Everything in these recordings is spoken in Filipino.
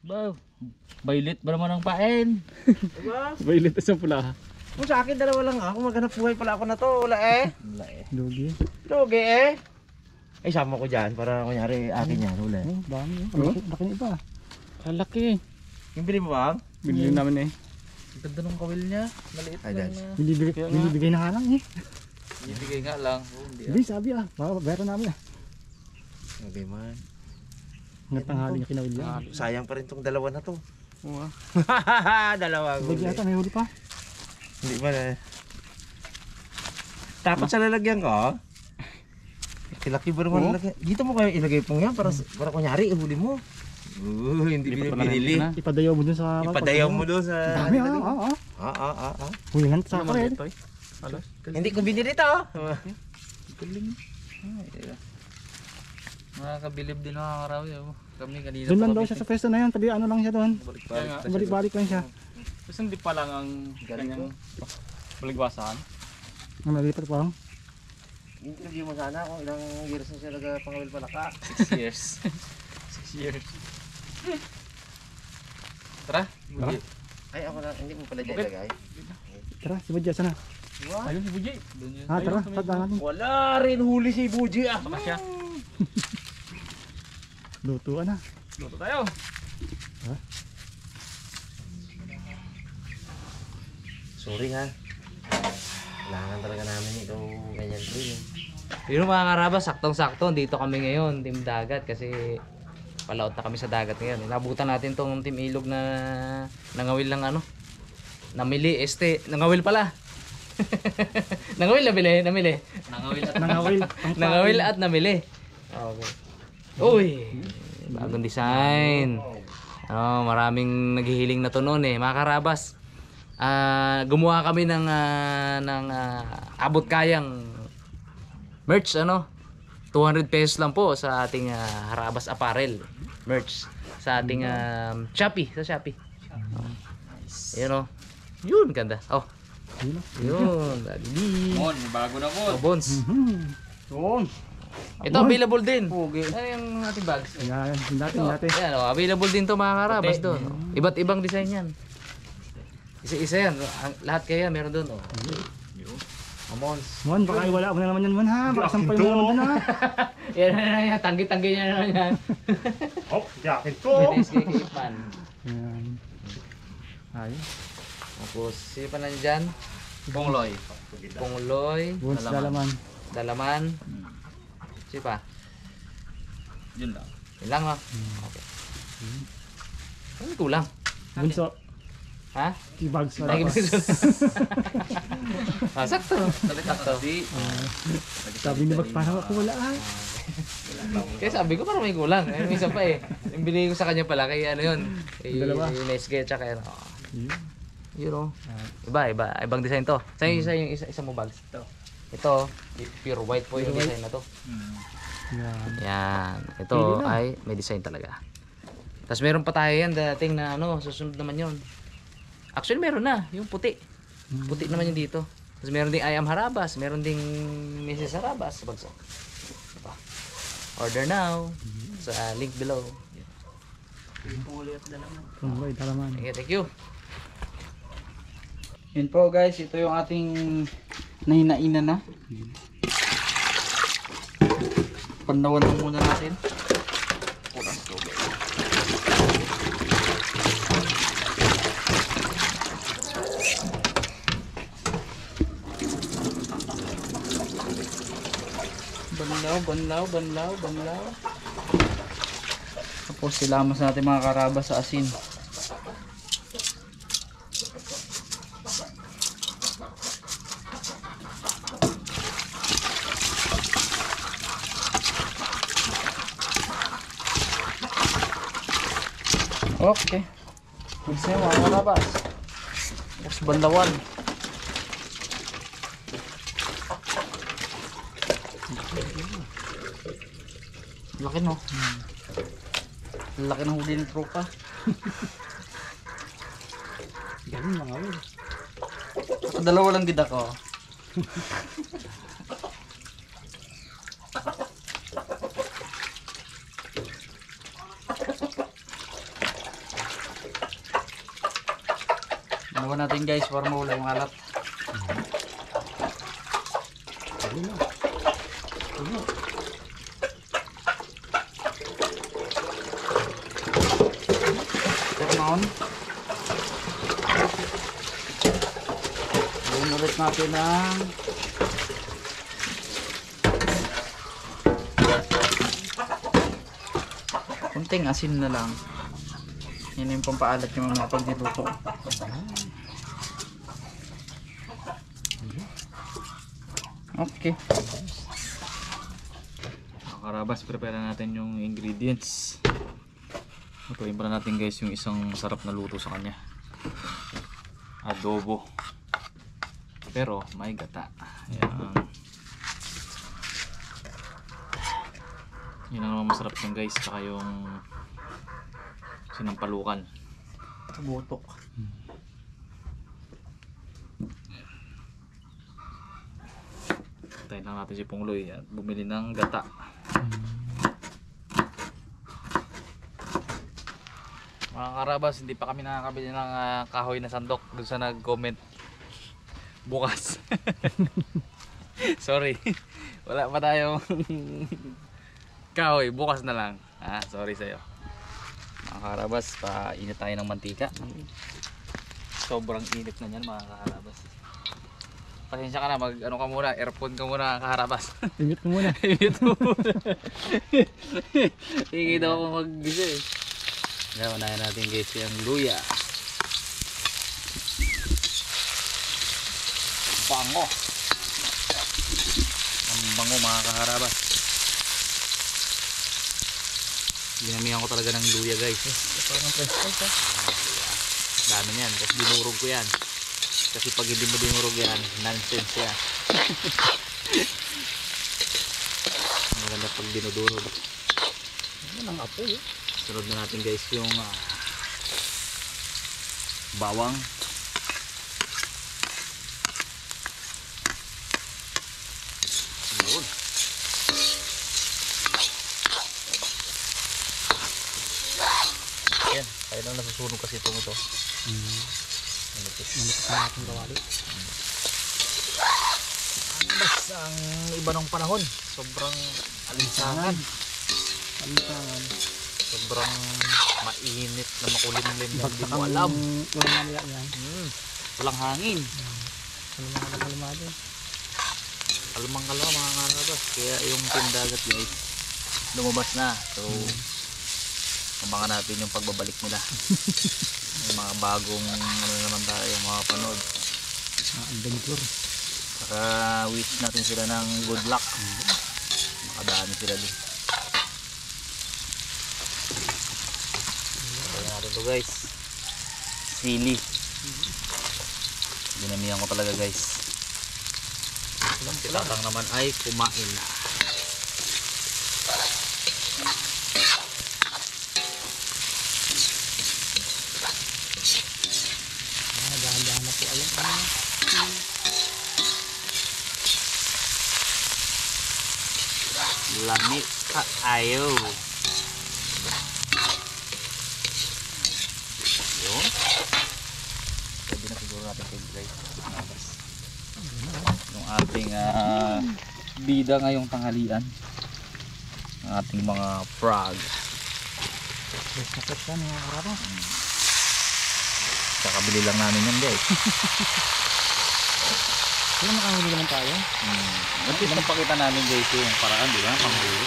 Ba, violet ba naman ang pain? Diba? Violet at sa pula. Kung sa akin dalawa lang ako, maghanap buhay pala ako na to. Wala eh. Wala eh. Lugi. Lugi eh. Ay, sama ko dyan para kunyari akin yan. Wala. Oh, dami. Laki na iba. Kalaki. Yung bili mo bang? Binili namin eh. Ang ganda ng kawil niya. Maliit Ay, lang guys. na. Binibigay na nga lang eh. Ibigay nga lang. Oh, hindi Hindi, sabi bayaran namin ah. Okay man. Hanggang tanghali niya kinawil yan. Sayang pa rin tong dalawa na to. Oo ah. Dalawa Bagi huli. ata, may huli pa. Hindi ba na? Takot sa lalagyan ko. Laki-laki ba naman Oo. lalagyan? Dito mo kayo ilagay pong yan para kunyari ihuli mo. Hindi binili. Ipadayaw mo dun sa... Ipadayaw mo doon sa... Dami ah. Hulingan sa ako rin. Hindi ko binili to. Galing. Ay, nakakabilib din nakakarawi. Kami kanina Doon lang daw siya sa pwesto na yan. Tabi ano lang siya doon. Balik-balik lang siya. Kasi hindi pa lang ang kanyang baligwasan. Ang nalipat pa lang. Interview mo sana kung ilang years na siya nagpangawil palaka. 6 years. 6 years. Tara. Tara. Ay ako na, hindi mo pala dyan Okay. ilagay. Tara, si Badya sana. Ayun si Buji. Tara, tara natin. Wala rin huli si Buji ah. Baka siya. Lutuan na. Luto tayo. Sorry ha. Kailangan talaga namin ito ganyan rin. Pero mga karabas, saktong-sakto. Dito kami ngayon, Team Dagat. Kasi palaot na kami sa dagat ngayon. Inabutan natin tong Team Ilog na nangawil lang ano. Namili, nangawil pala. Nangawil, namili. Nangawil at namili. Okay. Uy, bagong design. Maraming naghihiling na to noon eh. Mga karabas, gumawa kami ng abot kayang merch 200 pesos lang po sa ating Harabas Apparel merch sa ating Shopee, sa Shopee. Yun ganda. Yun, dali. Mon, bago na po. Bones. Yun. Ito available din. Ano yung ating bags? Yan, natin. Ayan, available din to mga karabas doon. Iba't ibang design yan. Isa-isa yan. Lahat kaya meron doon. Amons. Mon, baka wala mo na naman yan, Mon ha. Baka sampay mo naman dun ha. Yan na yan. Tanggi-tanggi niya naman yan. Oh, jacket ko. Kipan. Yan. Ayos. Tapos, sino pa nandyan? Pongloy. Buns dalaman. Dalaman. Sino pa? Yun lang. Yun lang Okay. Ano kulang? Bunso. Ha? T-bags na Lagi labas. Sakto. Sakto. Sabi ni Bag, parang ako wala ah. Kaya sabi ko parang may kulang. Ayun, isa pa eh. Yung binigay ko sa kanya pala kay ano yun. Kay Dalawa. Nesge tsaka yun. Yun ibang design to. Saan yung isa mo bags? Ito, pure white po yung design na to. Yan. Yan. Ito ay may design talaga. Tapos meron pa tayo yan dating na susunod naman yun. Actually meron na, yung puti. Puti naman yung dito. Tapos meron ding I Am Harabas, meron ding Mrs. Harabas. Bagsak. Order now sa link below. Pungloy, dalaman. Okay, thank you. Yun po guys, ito yung ating nahinainan na. Pandawan lang muna natin. Banlaw. Tapos silamas natin mga karabas sa asin. Okay. Good sa'yo mga karabas. Tapos banlawan. Laki no? Laki ng huli ng tropa. Galing mga awil. Dalawa lang gid ako. Nawa natin guys para mawala yung alat. Turn on. Gawin ulit natin ang kunting asin na lang. Yan yung pampaalat yung mga pag niluto. Okay. Karabas, prepare natin yung ingredients. Lutuin pala natin guys yung isang sarap na luto sa kanya. Adobo. Pero may gata. Ayan. Yan ang masarap yung guys. Tsaka yung sinampalukan. Butok. Tayo lang natin si Pungloy at bumili ng gata. Mga karabas, hindi pa kami nakakabili ng kahoy na sandok doon sa nag-comment bukas. Sorry. Wala pa tayong kahoy, bukas na lang. Sorry sa'yo. Mga karabas, painit tayo ng mantika. Sobrang init na yan mga karabas. Pasensya ka na, ano ka muna, earphone ka muna kaharabas. Imit mo muna. Imit mo muna. Hindi daw ako mag-gisa eh. Kaya unahin natin guys yung luya. Bango. Ang bango mga kaharabas. Ginamihan ko talaga ng luya guys. Parang fresh rice ha. Dami yan, tapos dinurog ko yan. Kasi pag hindi mo dinurog yan, nonsense yan. Maganda pag dinudurog. Ano ang apoy eh. Sunod na natin guys yung bawang. Yun. Yan, kaya lang nasusunog kasi itong ito. Manipis na natin kawali. Basta ang iba ng panahon, sobrang alinsangan. Sobrang mainit na makulimlim na hindi mo alam. Walang yan. Walang hangin. Kalmado. Kalmang-kalma mga karabas. Kaya yung tindagat guys, lumabas na. So, abangan natin yung pagbabalik nila. Yung mga bagong ano naman tayo, mga panood. Adventure. Saka wish natin sila ng good luck. Makadaan sila din. Kaya natin to guys. Sili. Dinamihan ko talaga guys. Si Tatang naman ay kumain na. Dahan-dahan na po alam. Lamig ka ayo. Yun. Pwede na siguro natin guys. Yung ating bida ngayong tanghalian. Ang ating mga frog. Sakit yan mga karabas. Kakabili lang namin yan guys. Kaya makahuli naman tayo. At least napakita namin guys yung paraan, di ba? Panghuli.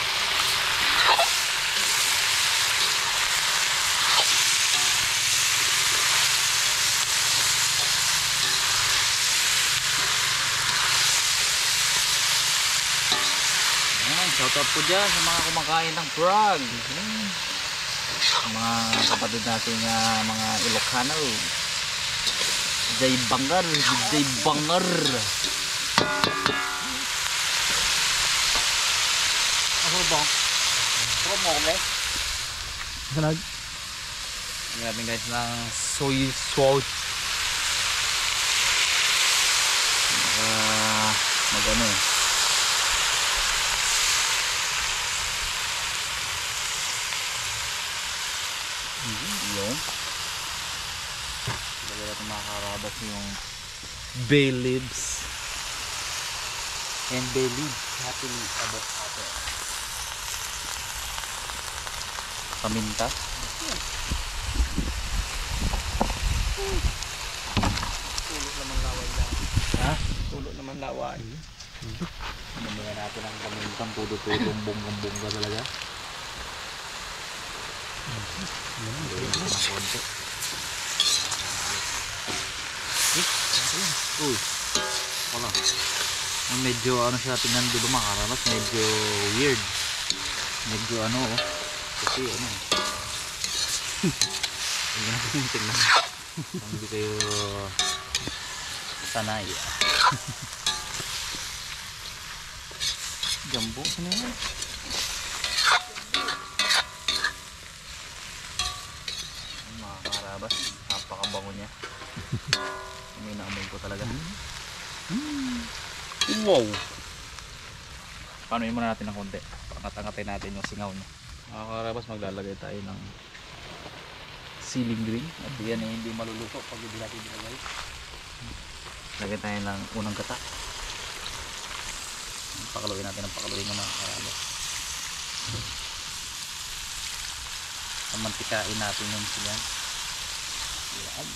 Shoutout po dyan sa mga kumakain ng frog. Mga kapatid natin mga Ilocano. Jay Bangar. Jay Bangar. Ako ba? Ako mo ulit. Sunod. Hindi natin guys ng soy sauce. Mag-ano eh. Yun. Lagyan natin mga karabas yung bay leaves. And bay leaves happily about after. Paminta. Tulog naman laway lang. Ha? Tulog naman laway. Mamaya natin ang pamintang tudo-tudong bonggang-bongga talaga. Uy, wala. Medyo ano siya tingnan, di ba mga karabas? Medyo weird. Medyo ano oh. Kasi ano. Hindi natin yung tingnan. Hindi kayo sanay. Jumbo, ano yan? Mga karabas, napakabango niya. May naamoy ko talaga. Wow! Paano muna natin ng konti? Pangat-angatin natin yung singaw niya. Mga karabas, maglalagay tayo ng ceiling green. At yan ay hindi maluluto pag hindi natin nilagay. Lagay tayo ng unang gata. Pakaluin natin ang pakaluin ng mga karabas. Pamantikain natin yung siyan. Yan.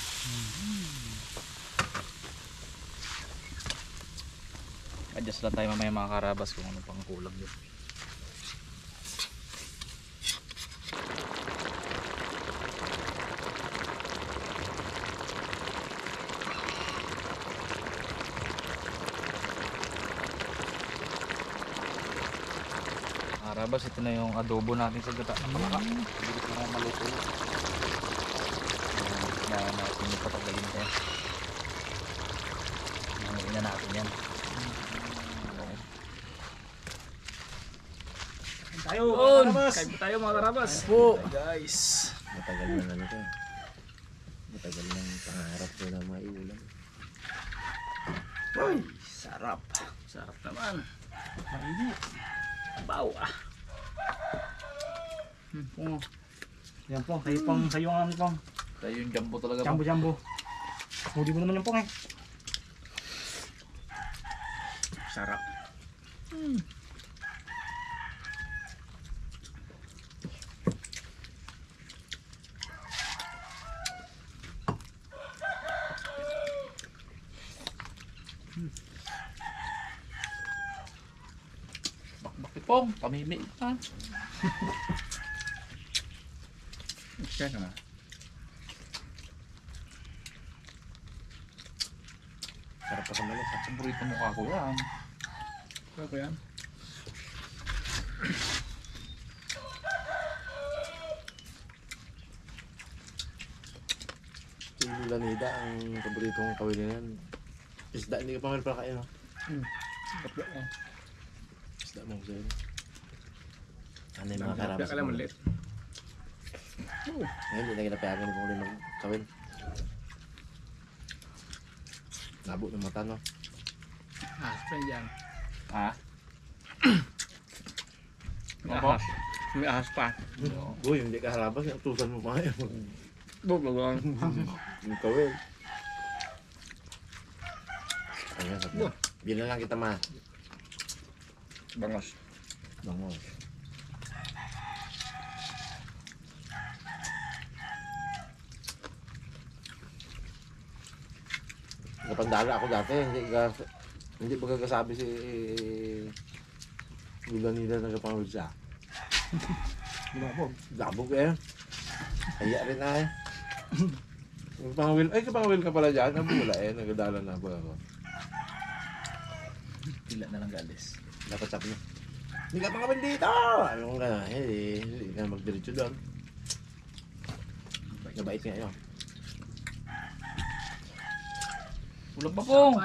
Adjust lang tayo mamaya mga karabas kung ano pang kulang yun. Karabas, ito na yung adobo natin sa gata. Napaka. Bilis na nga maluto. Na natin yung patagalin tayo. Nanguin na natin yan. Tayo, mga karabas. Kain po tayo mga karabas. Po. Guys. Matagal na ano to. Matagal ng pangarap ko na maiulam. Uy, sarap. Sarap naman. Mainit. Baw ah. Pong. Yan po, kayo pong sayo nga ni pong. Tayo yung jumbo talaga. Jambo. Huli mo naman yung pong eh. Sarap. Bakit pong? Pamimi ka. Siya na. Sarap pa sa malit. Paborito mukha ko yan. Ano ko yan? Si Lulanida, ang paboritong kawin na yan. Isda, hindi ka pa pala kain, no? Kapya ko. Isda mo ko sa'yo. Ano yung mga karabas? Kapya ka lang ulit. Ngayon, hindi na kinapayagan kung ulit magkawin. Labo ng mata, no? Friend yan. Ha? May ahas. May ahas pa. Uy, hindi ka harabas, utusan mo pa yun. Buglagang. Yung kawin. Ayan, sabi. Bilang lang kita, ma. Bangos. Bango. Kapandala ako dati, hindi ba kagasabi si Lulanida na kapangawid siya. Gabog. Gabog eh. Kaya rin na eh. Kapangawil ka pala dyan. Ang wala eh, nagadala na ba ako. Pila na lang galis. Dapat sabi niya, hindi ka pangawil dito! Ano ka na, hindi ka magdiretso doon. Nabait nga yun. Ulam pa pong!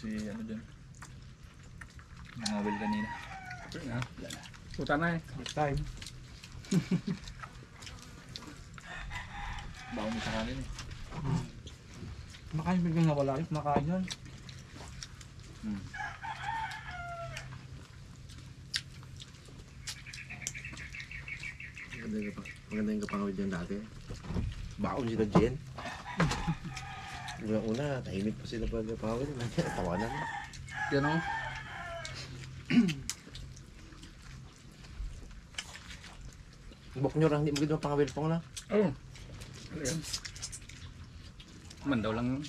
si ano dyan. Mga will kanina. Puta na eh. This time. Bago mo sa kanin eh. Makain biglang nawala rin. Makain yan. Maganda yung kapangawid yan dati. Baon sila Jen. Una, tahimik pa sila pag kapangawid. Tawanan. Yan o. Bok nyo lang, hindi mo gano'n pangawid pong na. Oo. Mandaw lang yun.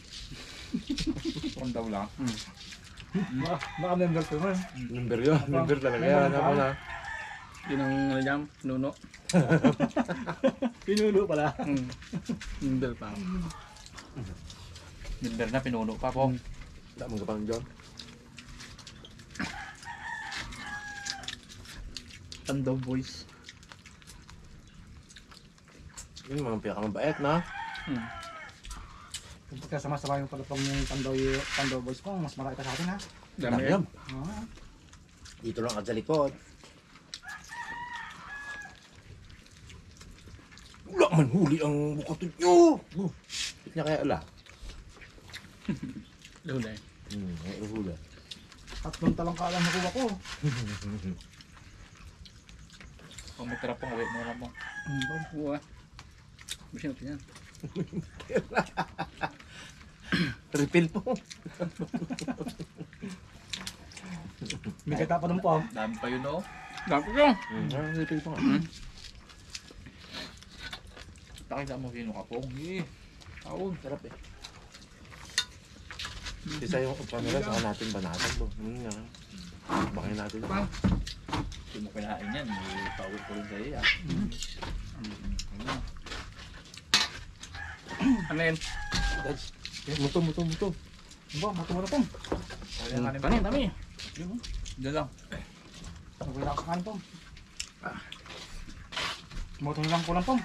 Pandaw lang. Baka member ko man. Number yun, number talaga yan. Ano na? Yun ang ano dyan, nuno. Pinuno pala. Member pa. Member na pinuno pa po. Wala mong kapang dyan. Tandaw boys. Yun, mga pinakamabait na. Kung pagkasama-sama yung palapang yung Tandaw boys ko, mas marami ka sa atin ha. Dami yan. Ah. Dito lang at sa likod. Wala man huli ang bukatot nyo! Bakit niya kaya ala? Lula eh. May huli. Tatlong talangka lang nakuha ko. Kung may tira pong uwi mo lang mo. Buwa. Bisa natin yan. Refill po. May kata pa nun po. Dami pa yun o. Dami ko. Refill po nga. Pakita mo sino ka po. Taon. Sarap eh. Isa yung camera, saka natin banatan po. Bakayin natin. Hindi mo kinain yan. Pawid ko rin sa'yo yan. Ano yun? Muto. Ba, mato pong. Kanin, dami. Diyan lang. Nagwala ka sa kanin pong. Mato lang ko lang pong.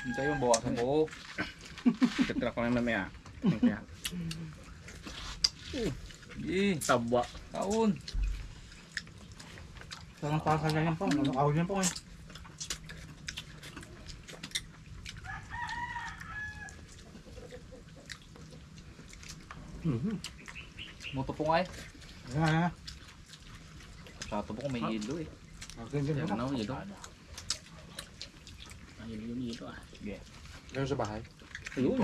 Hintay yung bawasan mo. Katira ko na mamaya. Kaya. Tabwa. Taon. Sarang pasa na yan pong. Ano ahol yan pong eh. Moto po nga eh. Ayan. Sato po kung may yelo eh. Ganyan Yan po. ano, yelo. Ayun yung dito ah. Sige. Meron sa bahay. Ayun.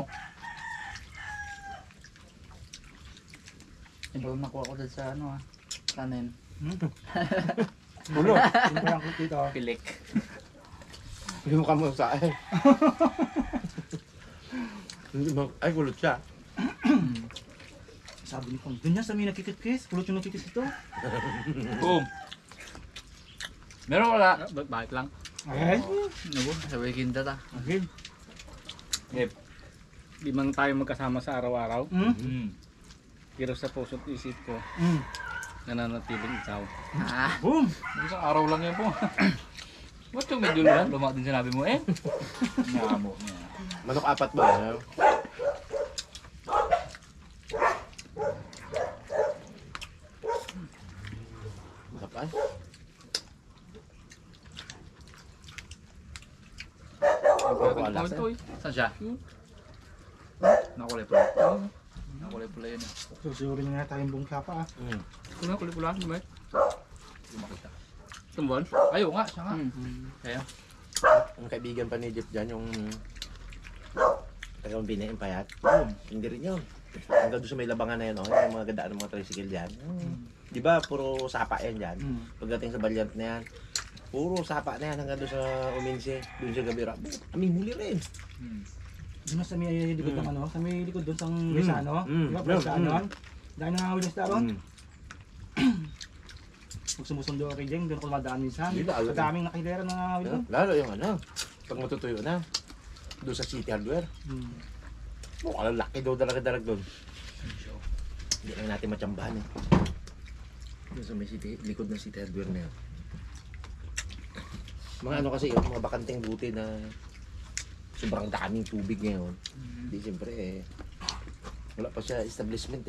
Ito yung nakuha ko dyan sa ano ah. Kanin. Ulo. Hindi ko lang dito. Pilik. Hindi mo kamo sa akin. Ay, kulot siya. Sabi ni Pong, dun yan sa may nakikit-kis. Kulot yung nakikis ito. Boom. Meron wala. Bakit lang? Ay. Ano sabay kinta ta. Okay. Yep. Di man tayo magkasama sa araw-araw, pero sa puso't isip ko, nananatiling ikaw. Boom! Isang araw lang yan po. Ba't yung medyo lang? Luma din sinabi mo eh. Ngamo niya. Manok apat ba? Ano? Masapay. Ako alas eh. Saan siya? Nakulay pula. Nakulay pula yun. Susurin nga tayong buong kapa ah. Ano, kulay-pula, di ba? Hindi makita. Tumbon? Ayaw nga, siya nga. Kaya? Ang kaibigan pa ni Jeff dyan, yung tagang binayin payat. Hindi rin yun. Hanggang doon sa may labangan na yun, yung mga gandaan ng mga tricycle dyan. Di ba, puro sapa yan dyan. Pagdating sa Valiant na yan, puro sapa na yan hanggang doon sa Uminse, doon sa Gabira. Aming huli rin. Doon sa may likod ng ano, sa may likod doon sa Rizano. Di ba, Rizano? Dahil nangangawilis na ron. Pag sumusundo ka kay Jeng, doon ako madaan minsan. Sa daming nakilera na nangangawil doon. Lalo yung ano, pag matutuyo na, doon sa City Hardware. Mukhang laki daw dalag doon. Hindi lang natin matsambahan eh. Doon sa may city, likod ng City Hardware na yun. Mga ano kasi yun, mga bakanting buti na sobrang daming tubig ngayon. Hindi siyempre wala pa siya establishment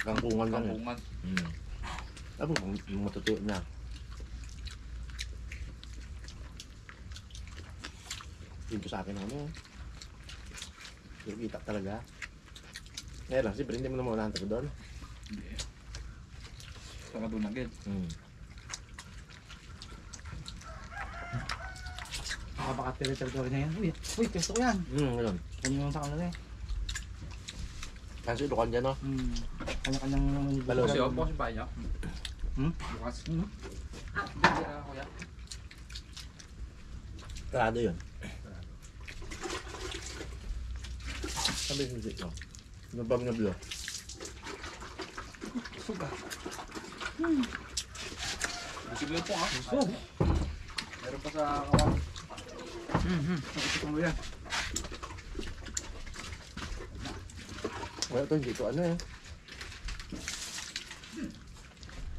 Kangkungan lang. Kampungan. Ako, matutuyo na. Dito sa akin yung kita talaga. Ngayon lang, siyempre hindi mo na maunahan tayo doon. Saka doon agad. Nakapaka-territory na yan. Uy, pesto ko yan. Ngayon. Kanya yung sa kanila Kasi lukan dyan, no? Kanya-kanyang... Balo. Kasi ako si Paya. Bukas. Kuya. Trado yun. Sabi yung music, no? Nabang na blue. Suga. Busog lang po ha. Busog. Meron pa sa kawan. Nakasok mo yan. Wala ito, hindi ito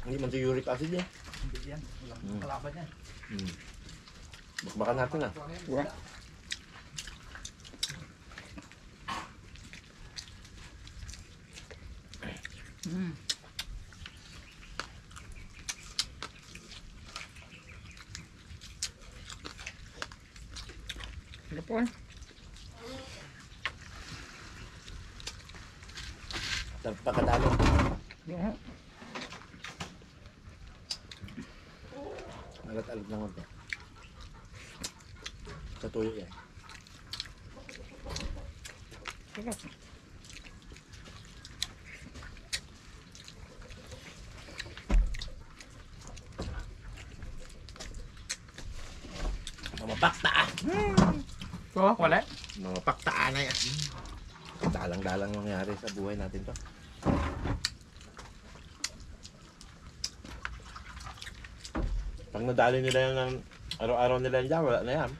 Hindi man ito uric acid Hindi yan. Walang kalaban yan. Bakbakan natin Wah. Ano po Sarap pagkadalo. Alat-alat lang ito. Sa tuyo yan. Mga paktaan. Wala. Mga paktaan na yan. Dalang-dalang nangyari sa buhay natin to. Pag nadali nila yan ng araw-araw nila yan dyan, wala na yan.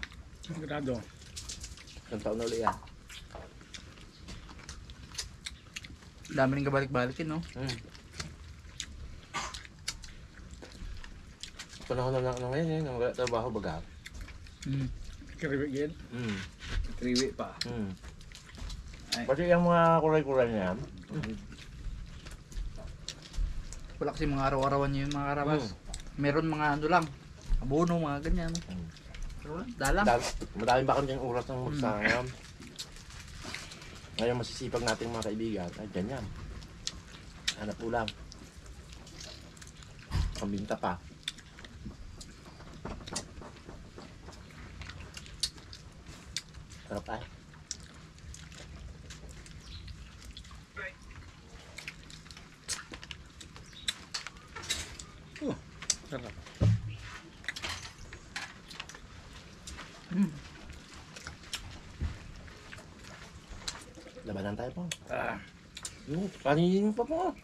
Sigurado. Isang taon na ulit yan. Dami rin kabalik-balikin no? Panahon na ngayon nang wala trabaho baga. Kiribigin. 3 week pa. Ay. Kasi yung mga kuray-kuray niya, Wala kasi mga araw-arawan niyo yung mga karabas. Meron mga ano lang, abono, mga ganyan. Pero wala, dalang. madaming bakit yung oras ng magsangam. Ngayon masisipag nating mga kaibigan, ay ganyan. Hanap ulam. Pambinta pa. Sarap ay. Sarap. Labanan tayo po. Kanin pa po.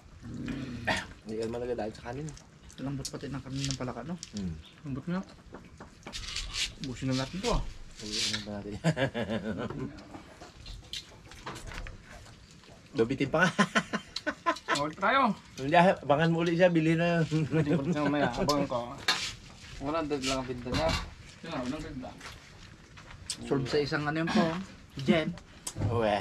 Hindi ka naman nagdahil sa kanin. Lambot pati ng kanin ng palaka, no? Lambot nga. Ubusin na natin to ah. Ano ba natin? Lubitin pa nga. Ulit tayo. Hindi, abangan mo ulit siya, bilhin na yun. Hindi ko rin mamaya. Abangan ko. 100 lang ang pinta niya. Yan ako, nang ganda. Solve sa isang ano yun po. Jen. Uwe.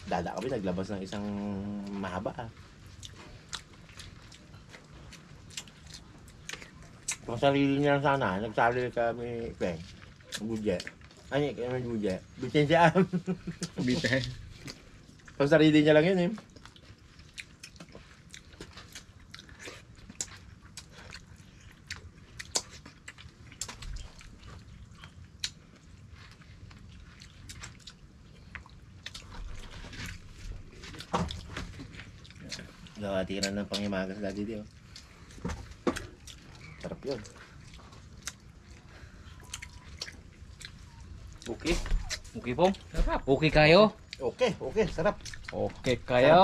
Dada kami, naglabas ng isang mahaba Kung sarili niya lang sana, nagsali kami, Peng. Budget. Ay, kami budget. Bitin siya. Bite. Kung sarili niya lang yun Nakatiran ng pangimagas dati di Sarap yun. Okay. Okay po. Okay kayo? Okay, sarap. Okay kayo.